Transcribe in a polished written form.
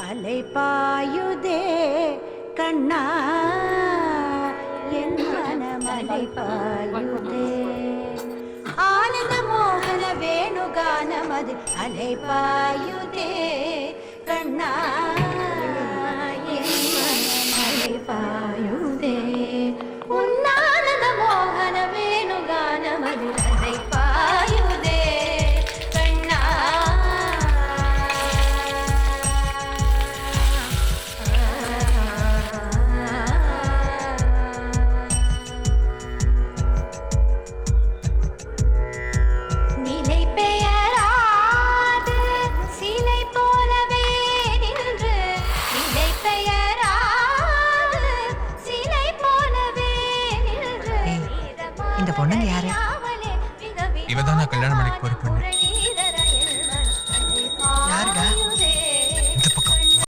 அலை பாயுதே கண்ணா என் மனம் அலை பாயுதே ஆனந்த மோகன வேணுகானமது அலை பாயுதே கண்ணா என் மனம் அலை பாயுதே உன்னானந்த மோகன வேணுகானமது அலை பாயுதே கண்ணா நிலை பெயராது சிலை போலவே நின்று நிலை பெயராது சிலை போலவே நின்று இந்த பொண்ணுங்க யாரு? இவதான் நான் கல்யாணம் பண்ணிக்க போற பொண்ணு.